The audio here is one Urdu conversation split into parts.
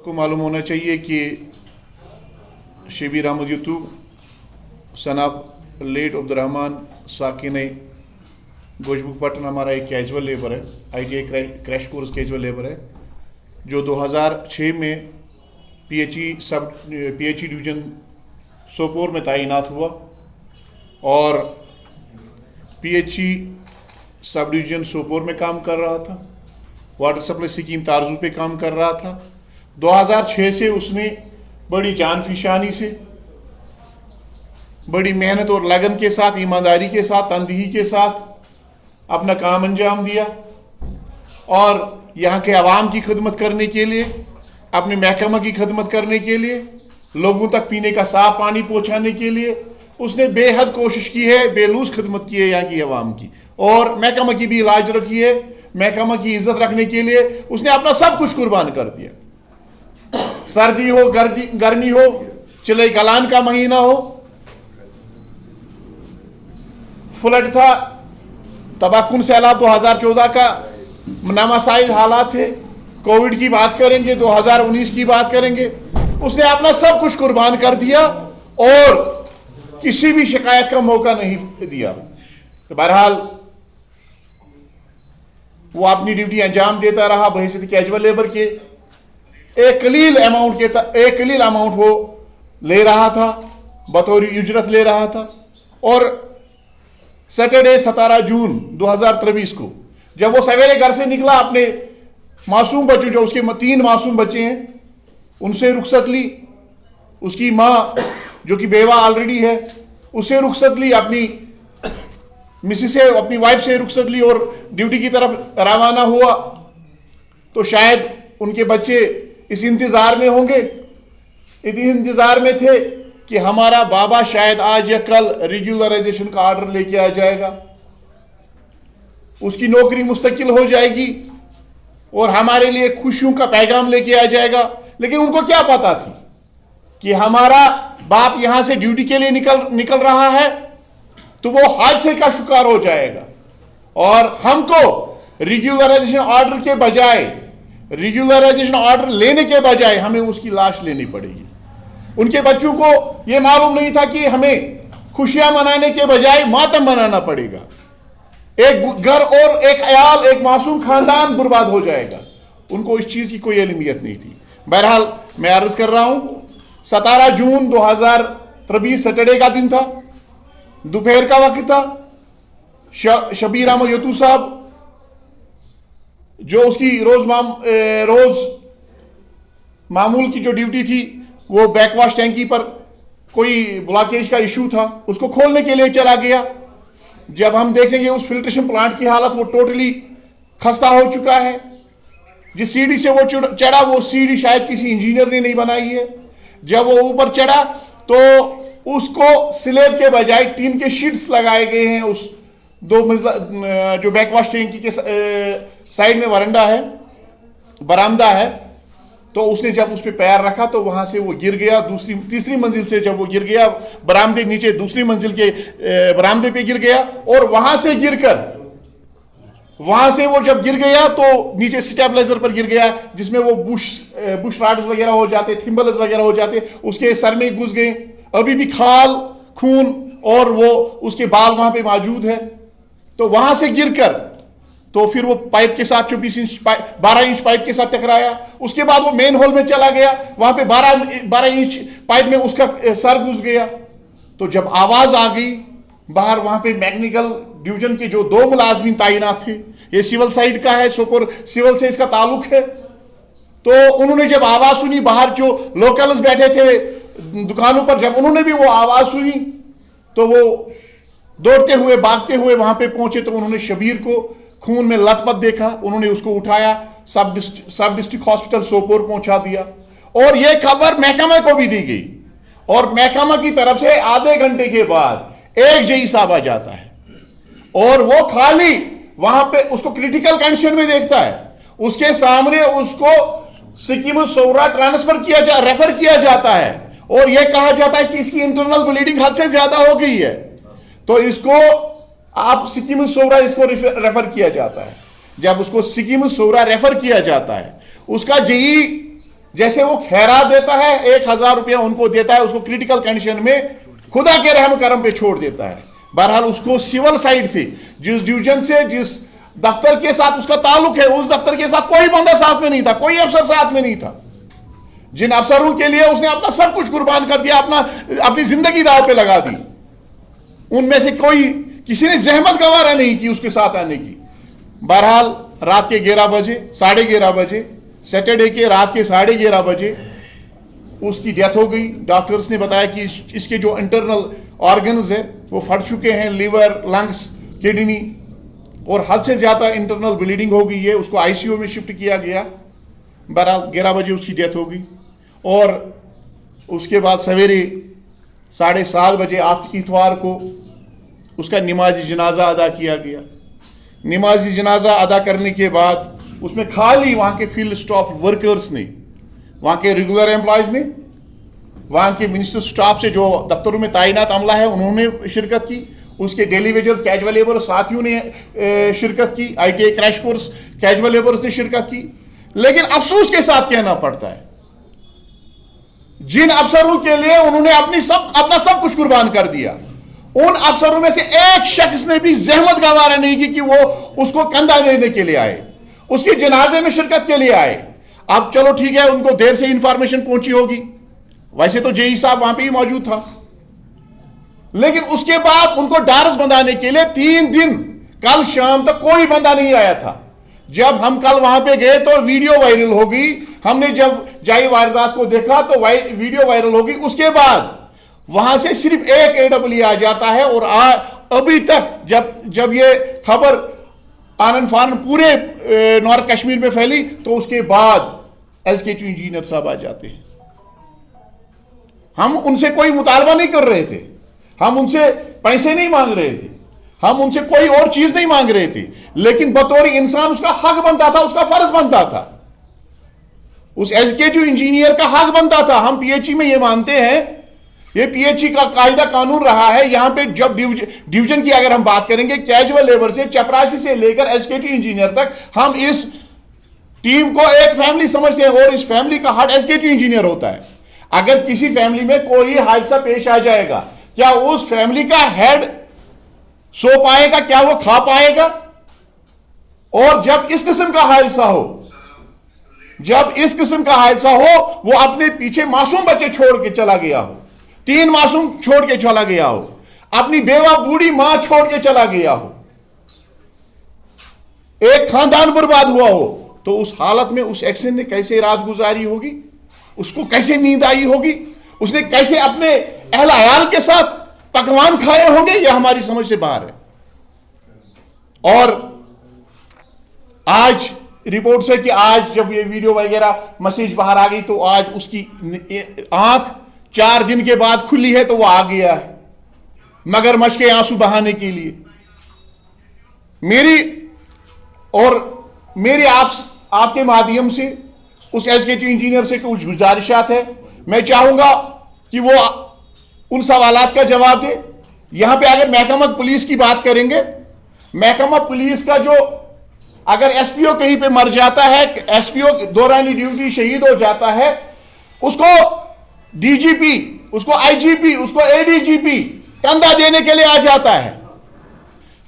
کو معلوم ہونا چاہیے کہ شبیر احمد یتو سن آف لیٹ عبد الرحمان ساکن گوشبک پٹن ہمارا ایک کیجول لیبر ہے, I T I crash course casual labour ہے, جو 2006 میں P H E division Sopore میں تعینات ہوا اور P H E sub division Sopore میں کام کر رہا تھا, واٹر سپلائی اسکیم تارزو پہ کام کر رہا تھا. 2006 سے اس نے بڑی جان فشانی سے, بڑی محنت اور لگن کے ساتھ, ایمانداری کے ساتھ, تندہی کے ساتھ اپنا کام انجام دیا اور یہاں کے عوام کی خدمت کرنے کے لیے, اپنے محکمہ کی خدمت کرنے کے لیے, لوگوں تک پینے کا صاف پانی پہنچانے کے لیے اس نے بے حد کوشش کی ہے, بے لوث خدمت کی ہے یہاں کی عوام کی, اور محکمہ کی بھی علاج رکھی ہے. محکمہ کی عزت رکھنے کے لیے اس نے اپنا سب کچھ قربان کر دیا. سردی ہو, گرمی ہو, چلے کلان کا مہینہ ہو, فلڈ تھا, تباہ کن سیلاب 2014 کا, نامساعد حالات تھے, کووڈ کی بات کریں گے, 2019 کی بات کریں گے, اس نے اپنا سب کچھ قربان کر دیا اور کسی بھی شکایت کا موقع نہیں دیا. بہرحال وہ اپنی ڈیوٹی انجام دیتا رہا بحیثیت کیجول لیبر کے. ایک قلیل اماؤنٹ وہ لے رہا تھا, بطور اجرت لے رہا تھا. اور سیٹرڈے 17 جون 2023 کو جب وہ سویرے گھر سے نکلا, اپنے معصوم بچوں, جو اس کے 3 معصوم بچے ہیں, ان سے رخصت لی. اس کی ماں جو کہ بیوہ آلریڈی ہے, اس سے رخصت لی, اپنی مسز سے, اپنی وائف سے رخصت لی اور ڈیوٹی کی طرف روانہ ہوا. تو شاید ان کے بچے اس انتظار میں ہوں گے, اس انتظار میں تھے کہ ہمارا بابا شاید آج یا کل ریگولرائزیشن کا آرڈر لے کے آ جائے گا, اس کی نوکری مستقل ہو جائے گی اور ہمارے لیے خوشیوں کا پیغام لے کے آ جائے گا. لیکن ان کو کیا پتا تھی کہ ہمارا باپ یہاں سے ڈیوٹی کے لیے نکل رہا ہے تو وہ حادثے کا شکار ہو جائے گا, اور ہم کو ریگولرائزیشن آرڈر کے بجائے, ریگولرائزیشن آرڈر لینے کے بجائے ہمیں اس کی لاش لینی پڑے گی. ان کے بچوں کو یہ معلوم نہیں تھا کہ ہمیں خوشیاں منانے کے بجائے ماتم منانا پڑے گا. ایک گھر اور ایک عیال, ایک معصوم خاندان برباد ہو جائے گا. ان کو اس چیز کی کوئی علمیت نہیں تھی. بہرحال میں عرض کر رہا ہوں, 17 جون 2023 سیٹرڈے کا دن تھا, دوپہر کا وقت تھا. شبیر احمد یتو صاحب جو اس کی روز معمول کی جو ڈیوٹی تھی, وہ بیک واش ٹینکی پر کوئی بلاکیج کا ایشو تھا, اس کو کھولنے کے لیے چلا گیا. جب ہم دیکھیں گے اس فلٹریشن پلانٹ کی حالت, وہ ٹوٹلی خستہ ہو چکا ہے. جس سیڑھی سے وہ چڑھا, وہ سیڑھی شاید کسی انجینئر نے نہیں بنائی ہے. جب وہ اوپر چڑھا تو اس کو سلیب کے بجائے ٹین کے شیٹس لگائے گئے ہیں. اس 2 منزلہ جو بیک واش ٹینکی کے سائڈ میں برآمدہ ہے, تو اس نے جب اس پہ پیر رکھا تو وہاں سے وہ گر گیا. تیسری منزل سے جب وہ گر گیا, برآمدے نیچے دوسری منزل کے برآمدے پہ گر گیا, اور وہاں سے وہ جب گر گیا تو نیچے سٹیبلائزر پر گر گیا, جس میں وہ بش راڈز وغیرہ ہو جاتے, تھمبلز وغیرہ ہو جاتے, اس کے سر میں گھس گئے. ابھی بھی کھال, خون اور وہ اس کے بال وہاں پہ موجود ہے. تو وہاں سے گر کر تو پھر وہ پائپ کے ساتھ 12 انچ پائپ کے ساتھ ٹکرایا. اس کے بعد وہ مین ہول میں چلا گیا, وہاں پہ 12 انچ پائپ میں اس کا سر گھس گیا. تو جب آواز آ گئی باہر, وہاں پہ میکینیکل ڈویژن کے جو 2 ملازمین تعینات تھے, یہ سول سائڈ کا ہے, سوپور سول سے اس کا تعلق ہے, تو انہوں نے جب آواز سنی, باہر جو لوکلز بیٹھے تھے دکانوں پر, جب انہوں نے بھی وہ آواز سنی تو وہ دوڑتے ہوئے بھاگتے ہوئے وہاں پہ پہنچے. تو انہوں نے شبیر کو خون میں لت پت دیکھا, انہوں نے اس کو اٹھایا, سب ڈسٹرکٹ ہاسپٹل سوپور پہنچا دیا. اور یہ خبر محکمہ کو بھی دی گئی, اور محکمہ کی طرف سے آدھے گھنٹے کے بعد ایک جئی صاحب آ جاتا ہے, اور وہ خالی وہاں پہ اس کو کریٹیکل کنڈیشن میں دیکھتا ہے. اس کے سامنے اس کو سکیم سورا ریفر کیا جاتا ہے, اور یہ کہا جاتا ہے کہ اس کی انٹرنل بلیڈنگ حد سے زیادہ ہو گئی ہے, تو اس کو آپ سکیم سورا اس کو ریفر کیا جاتا ہے. جب اس کو سکیم سورا ریفر کیا جاتا ہے, اس کا جئی جیسے وہ خیرات دیتا ہے 1000 روپیہ ان کو دیتا ہے, اس کو کریٹیکل کنڈیشن میں خدا کے رحم کرم پہ چھوڑ دیتا ہے. بہرحال اس کو سول سائڈ سے, جس ڈویژن سے, جس دفتر کے ساتھ اس کا تعلق ہے, اس دفتر کے ساتھ کوئی بندہ ساتھ میں نہیں تھا, کوئی افسر ساتھ میں نہیں تھا. جن افسروں کے لیے اس نے اپنا سب کچھ قربان کر دیا, اپنی زندگی داؤ پہ لگا دی, ان میں سے کسی نے زحمت گوارا نہیں کی اس کے ساتھ آنے کی. بہرحال رات کے 11 بجے, 11:30 بجے, سیٹرڈے کے رات کے 11:30 بجے اس کی ڈیتھ ہو گئی. ڈاکٹرز نے بتایا کہ اس کے جو انٹرنل آرگنز ہیں وہ پھٹ چکے ہیں, لیور, لنگس, کڈنی, اور حد سے زیادہ انٹرنل بلیڈنگ ہو گئی ہے. اس کو ICU میں شفٹ کیا گیا. بہرحال 11 بجے اس کی ڈیتھ ہو گئی, اور اس کے بعد سویرے 7:30 بجے اتوار کو اس کا نماز جنازہ ادا کیا گیا. نماز جنازہ ادا کرنے کے بعد اس میں خالی وہاں کے فیلڈ اسٹاف ورکرز نے, وہاں کے ریگولر امپلائیز نے, وہاں کے منسٹر اسٹاف سے جو دفتروں میں تعینات عملہ ہے انہوں نے شرکت کی, اس کے ڈیلی ویجرز کیجول لیبر ساتھیوں نے شرکت کی, ITI crash course casual labours نے شرکت کی. لیکن افسوس کے ساتھ کہنا پڑتا ہے, جن افسروں کے لیے انہوں نے اپنا سب کچھ قربان کر دیا, ان افسروں میں سے ایک شخص نے بھی زحمت گوارا نہیں کی کہ وہ اس کو کندھا دینے کے لیے آئے, اس کے جنازے میں شرکت کے لیے آئے. اب چلو ٹھیک ہے, ان کو دیر سے انفارمیشن پہنچی ہوگی, ویسے تو JE صاحب وہاں پہ ہی موجود تھا, لیکن اس کے بعد ان کو ڈارس بندھانے کے لیے 3 دن کل شام تک کوئی بندہ نہیں آیا تھا. جب ہم کل وہاں پہ گئے تو ویڈیو وائرل ہو گئی, ہم نے جب جائی واردات کو دیکھا تو ویڈیو وائرل ہو گئی. اس کے بعد وہاں سے صرف ایک AEE آ جاتا ہے, اور ابھی تک جب یہ خبر آنن فانن پورے نارتھ کشمیر میں پھیلی تو اس کے بعد SKT انجینئر صاحب آ جاتے ہیں. ہم ان سے کوئی مطالبہ نہیں کر رہے تھے, ہم ان سے پیسے نہیں مانگ رہے تھے, ہم ان سے کوئی اور چیز نہیں مانگ رہے تھے, لیکن بطور انسان اس کا حق بنتا تھا, اس کا فرض بنتا تھا, اس SKT انجینئر کا حق بنتا تھا. ہم PHE میں یہ مانتے ہیں, یہ PHE کا قاعدہ قانون رہا ہے. یہاں پہ جب ڈویژن کی اگر ہم بات کریں گے, کیجول لیبر سے چپراسی سے لے کر SKT انجینئر تک, ہم اس ٹیم کو ایک فیملی سمجھتے ہیں, اور اس فیملی کا ہیڈ SKT انجینئر ہوتا ہے. اگر کسی فیملی میں کوئی حادثہ پیش آ جائے گا, کیا اس فیملی کا ہیڈ سو پائے گا, کیا وہ کھا پائے گا؟ اور جب اس قسم کا حادثہ ہو, وہ اپنے پیچھے معصوم بچے چھوڑ کے چلا گیا ہو, 3 معصوم چھوڑ کے چلا گیا ہو, اپنی بیوہ بوڑھی ماں چھوڑ کے چلا گیا ہو, ایک خاندان برباد ہوا ہو, تو اس حالت میں اس ایکسن نے کیسے رات گزاری ہوگی, اس کو کیسے نیند آئی ہوگی, اس نے کیسے اپنے اہل عیال کے ساتھ پکوان کھائے ہوں گے, یہ ہماری سمجھ سے باہر ہے. اور آج رپورٹ سے کہ آج جب یہ ویڈیو وغیرہ میسیج باہر آ گئی تو آج اس کی آنکھ 4 دن کے بعد کھلی ہے, تو وہ آ گیا ہے مگرمچھ کے آنسو بہانے کے لیے. میری آپ کے مادھیم سے اس SKT انجینئر سے کچھ گزارشات ہے. میں چاہوں گا کہ وہ ان سوالات کا جواب دے. یہاں پہ اگر محکمہ پولیس کی بات کریں گے, محکمہ پولیس کا جو اگر SPO کہیں پہ مر جاتا ہے, SPO دورانی ڈیوٹی شہید ہو جاتا ہے, اس کو DGP, اس کو IGP, اس کو ADGP کندھا دینے کے لیے آ جاتا ہے.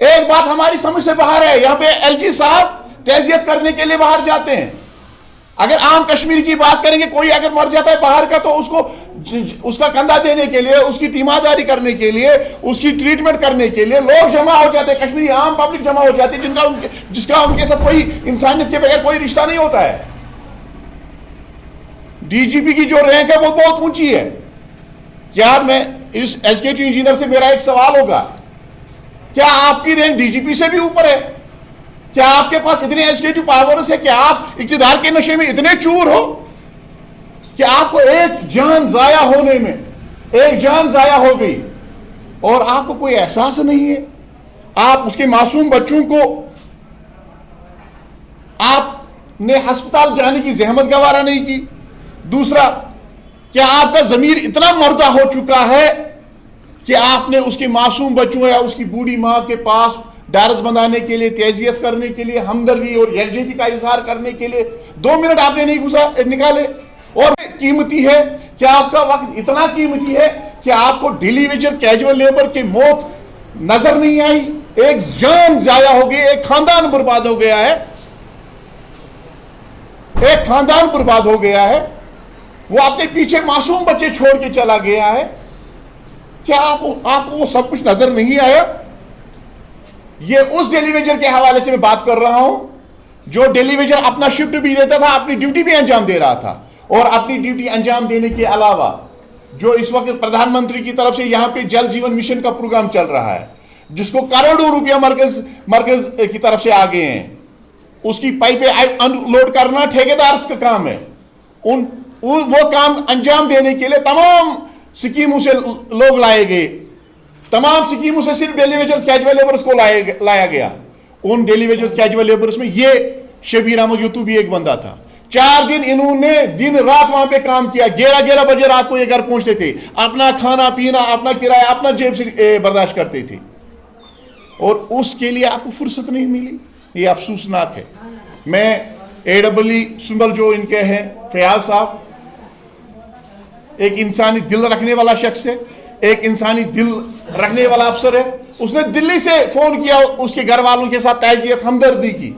ایک بات ہماری سمجھ سے باہر ہے, یہاں پہ LG صاحب تعزیت کرنے کے لیے باہر جاتے ہیں. اگر عام کشمیر کی بات کریں گے, کوئی اگر مر جاتا ہے باہر کا, تو اس کا کندھا دینے کے لیے, اس کی تیمارداری کرنے کے لیے, اس کی ٹریٹمنٹ کرنے کے لیے لوگ جمع ہو جاتے ہیں, کشمیری عام پبلک جمع ہو جاتی ہے, جس کا ان کے ساتھ کوئی انسانیت کے بغیر کوئی رشتہ نہیں ہوتا ہے. DGP کی جو رینک ہے وہ بہت اونچی ہے. کیا میں اس SKT انجینئر سے میرا ایک سوال ہوگا, کیا آپ کی رینک DGP سے بھی اوپر ہے؟ کیا آپ کے پاس اتنے ایجوکیٹو پاورز ہے کہ آپ اقتدار کے نشے میں اتنے چور ہو کہ آپ کو ایک جان ضائع ہونے میں, ایک جان ضائع ہو گئی اور آپ کو کوئی احساس نہیں ہے؟ آپ اس کے معصوم بچوں کو آپ نے ہسپتال جانے کی زحمت گوارا نہیں کی. دوسرا, کیا آپ کا ضمیر اتنا مردہ ہو چکا ہے کہ آپ نے اس کے معصوم بچوں یا اس کی بوڑھی ماں کے پاس ڈارس بندھانے کے لیے, تعزیت کرنے کے لیے, ہمدردی اور یکجہتی کا اظہار کرنے کے لیے 2 منٹ آپ نے نہیں نکالے؟ اور قیمتی ہے کیا آپ کا وقت اتنا قیمتی ہے کہ آپ کو ڈیلی ویجر کیجول لیبر کی موت نظر نہیں آئی؟ ایک جان ضائع ہو گئی، ایک خاندان برباد ہو گیا ہے، ایک خاندان برباد ہو گیا ہے، وہ اپنے پیچھے معصوم بچے چھوڑ کے چلا گیا ہے. کیا آپ کو وہ سب کچھ نظر نہیں آیا؟ یہ اس ڈیلی ویجر کے حوالے سے میں بات کر رہا ہوں جو ڈیلی ویجر اپنا شفٹ بھی دیتا تھا، اپنی ڈیوٹی بھی انجام دے رہا تھا، اور اپنی ڈیوٹی انجام دینے کے علاوہ جو اس وقت پردھان منتری کی طرف سے یہاں پہ جل جیون مشن کا پروگرام چل رہا ہے جس کو کروڑوں روپیہ مرکز کی طرف سے آگے ہیں، اس کی پائپیں انلوڈ کرنا ٹھیکیدار کا کام ہے. وہ کام انجام دینے کے لیے تمام سکیموں سے لوگ لائے گئے، تمام سکیموں سے صرف ڈیلی ویجرز کیجول لیبرز کو لایا گیا. ان ڈیلی ویجرز کیجول لیبرز میں یہ شبیر احمد یوتو بھی ایک بندہ تھا. 4 دن انہوں نے دن رات وہاں پہ کام کیا، 11 بجے رات کو یہ گھر پہنچتے تھے، اپنا کھانا پینا اپنا کرایہ اپنا جیب سے برداشت کرتے تھے، اور اس کے لیے آپ کو فرصت نہیں ملی. یہ افسوسناک ہے. میں AEE سنبل جو ان کے ہیں فیاض صاحب ایک انسانی دل رکھنے والا شخص ہے، ایک انسانی دل رکھنے والا افسر ہے. اس نے دلی سے فون کیا، اس کے گھر والوں کے ساتھ تعزیت ہمدردی کی.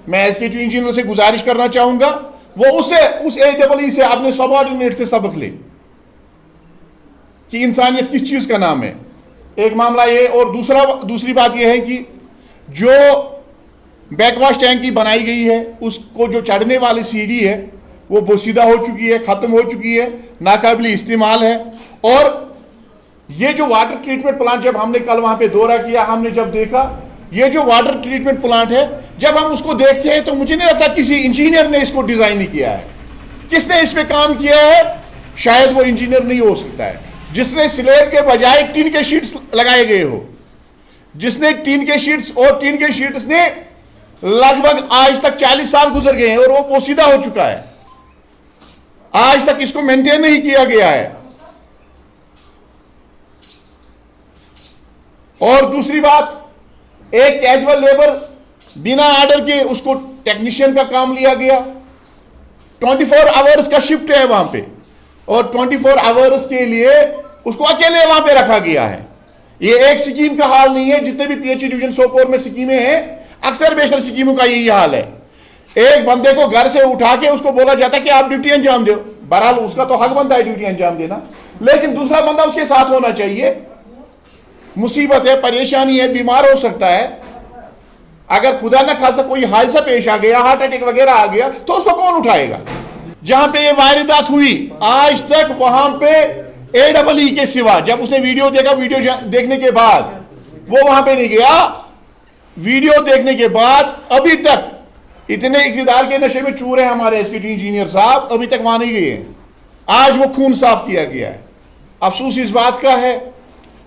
میں SK2 انجینئر سے گزارش کرنا چاہوں گا وہ اس AEE سے اپنے سبارڈینیٹ سے سبق لے کہ انسانیت کس چیز کا نام ہے. ایک معاملہ یہ، اور دوسری بات یہ ہے کہ جو بیک واش ٹینکی بنائی گئی ہے اس کو جو چڑھنے والی سیڑھی ہے وہ بوسیدہ ہو چکی ہے، ختم ہو چکی ہے، ناقابل استعمال ہے. اور یہ جو واٹر ٹریٹمنٹ پلانٹ جب ہم نے کل وہاں پہ دورہ کیا، ہم نے جب دیکھا یہ جو واٹر ٹریٹمنٹ پلانٹ ہے، جب ہم اس کو دیکھتے ہیں تو مجھے نہیں لگتا کسی انجینئر نے اس کو ڈیزائن نہیں کیا ہے. کس نے اس پہ کام کیا ہے؟ شاید وہ انجینئر نہیں ہو سکتا ہے جس نے سلیب کے بجائے ٹین کے شیٹس لگائے گئے ہو، جس نے ٹین کے شیٹس، اور ٹین کے شیٹس نے لگ بھگ آج تک 40 سال گزر گئے ہیں اور وہ پوسیدہ ہو چکا ہے، آج تک اس کو مینٹین نہیں کیا گیا ہے. اور دوسری بات، ایک کیجول لیبر بنا آرڈر کے اس کو ٹیکنیشین کا کام لیا گیا، 24 آورز کا شفٹ ہے وہاں پہ، اور 24 آورز کے لیے اس کو اکیلے وہاں پہ رکھا گیا ہے. یہ ایک سکیم کا حال نہیں ہے، جتنے بھی PH ڈویژن سوپور میں سکیمیں ہیں اکثر بیشتر سکیموں کا یہی حال ہے. ایک بندے کو گھر سے اٹھا کے اس کو بولا جاتا ہے کہ آپ ڈیوٹی انجام دو، بہرحال اس کا تو حق بنتا ہے ڈیوٹی انجام دینا، لیکن دوسرا بندہ اس کے ساتھ ہونا چاہیے. مصیبت ہے، پریشانی ہے، بیمار ہو سکتا ہے، اگر خدا نہ خواستہ کوئی حادثہ پیش آ گیا، ہارٹ اٹیک وغیرہ آ گیا تو اس کو کون اٹھائے گا؟ جہاں پہ یہ واردات ہوئی آج تک وہاں پہ AEE کے سوا، جب اس نے ویڈیو دیکھا، ویڈیو دیکھنے کے بعد وہ وہاں پہ نہیں گیا، ویڈیو دیکھنے کے بعد ابھی تک اتنے اقتدار کے نشے میں چور ہیں ہمارے SK2 انجینئر صاحب، ابھی تک وہاں نہیں گئے ہیں. آج وہ خون صاف کیا گیا ہے. افسوس اس بات کا ہے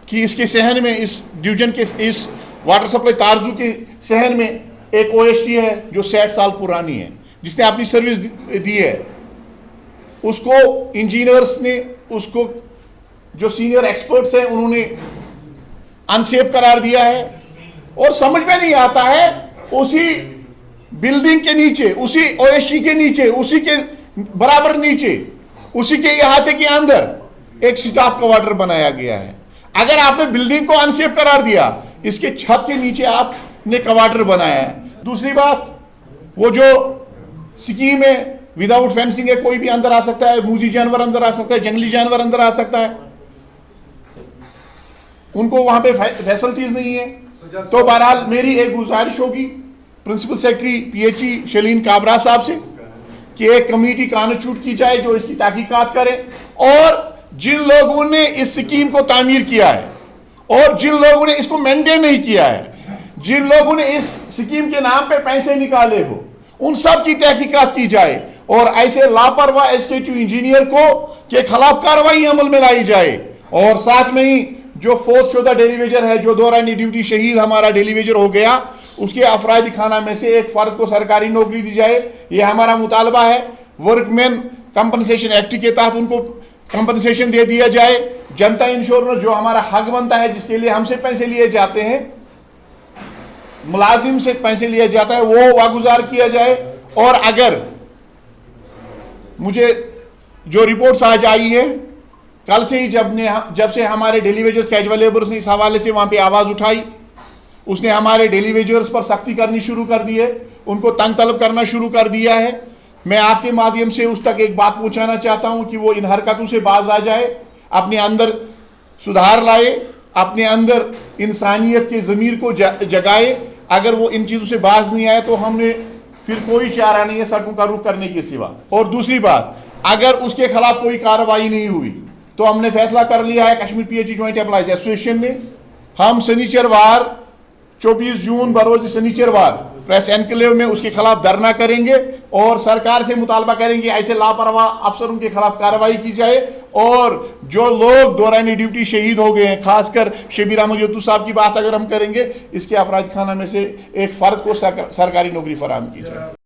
کہ اس کے صحن میں، اس ڈویژن کے اس واٹر سپلائی تارزو کے صحن میں ایک OST ہے جو 60 سال پرانی ہے، جس نے اپنی سروس دی ہے. اس کو انجینئرز نے، اس کو جو سینئر ایکسپرٹس ہیں انہوں نے انسیف قرار دیا ہے، اور سمجھ میں نہیں آتا ہے اسی بلڈنگ کے نیچے، اسی OST کے نیچے، اسی کے برابر نیچے، اسی کے احاطے کے اندر ایک سٹاف کوارٹر بنایا گیا ہے. اگر آپ نے بلڈنگ کو انسیف قرار دیا، اس کے چھت کے نیچے آپ نے کوارٹر بنایا ہے. دوسری بات، وہ جو سکیم ہے وداؤٹ فینسنگ ہے، کوئی بھی اندر آ سکتا ہے، موذی جانور اندر آ سکتا ہے، جنگلی جانور اندر آ سکتا ہے، ان کو وہاں پہ فیسلٹیز نہیں ہیں. تو بہرحال میری ایک گزارش ہوگی پرنسپل سیکرٹری PHE شلین کابرا صاحب سے کہ ایک کمیٹی کانسٹیٹیوٹ کی جائے جو اس کی تحقیقات کرے، اور جن لوگوں نے اس سکیم کو تعمیر کیا ہے اور جن لوگوں نے اس کو مینٹین نہیں کیا ہے، جن لوگوں نے اس سکیم کے نام پہ پیسے نکالے ہو، ان سب کی تحقیقات کی جائے، اور ایسے لاپرواہ SK2 انجینئر کو کے خلاف کارروائی عمل میں لائی جائے. اور ساتھ میں ہی جو فوت شدہ ڈیلی ویجر ہے، جو دورانی ڈیوٹی شہید ہمارا ڈیلی ویجر ہو گیا، اس کے افرادی خانہ میں سے ایک فرد کو سرکاری نوکری دی جائے. یہ ہمارا مطالبہ ہے. ورک مین کمپنسیشن ایکٹ کے تحت ان کو کمپنسیشن دے دیا جائے. جنتا انشورنس جو ہمارا حق بنتا ہے، جس کے لیے ہم سے پیسے لیے جاتے ہیں، ملازم سے پیسے لیے جاتا ہے، وہ واگزار کیا جائے. اور اگر مجھے جو رپورٹس آج آئی ہے کل سے ہی جب سے ہمارے ڈیلی ویجرز کیجول لیبرز نے اس حوالے سے وہاں پہ آواز اٹھائی، اس نے ہمارے ڈیلی ویجرز پر سختی کرنی شروع کر دی ہے، ان کو تنگ طلب کرنا شروع کر دیا ہے۔ میں آپ کے مادھیم سے اس تک ایک بات پہنچانا چاہتا ہوں کہ وہ ان حرکتوں سے باز آ جائے، اپنے اندر سدھار لائے، اپنے اندر انسانیت کے ضمیر کو جگائے۔ اگر وہ ان چیزوں سے باز نہیں آئے تو ہم نے پھر کوئی چارہ نہیں ہے سڑکوں کا رخ کرنے کے سوا۔ اور دوسری بات، اگر اس کے خلاف کوئی کارروائی نہیں ہوئی تو ہم نے فیصلہ کر لیا ہے Kashmir P H E joint employees association نے، ہم سنیچر وار 24 جون بروز سنیچر وار پریس انکلیو میں اس کے خلاف دھرنا کریں گے اور سرکار سے مطالبہ کریں گے ایسے لاپرواہ افسروں کے خلاف کارروائی کی جائے، اور جو لوگ دوران ڈیوٹی شہید ہو گئے ہیں، خاص کر شبیر احمد یتو صاحب کی بات اگر ہم کریں گے، اس کے افراد خانہ میں سے ایک فرد کو سرکاری نوکری فراہم کی جائے۔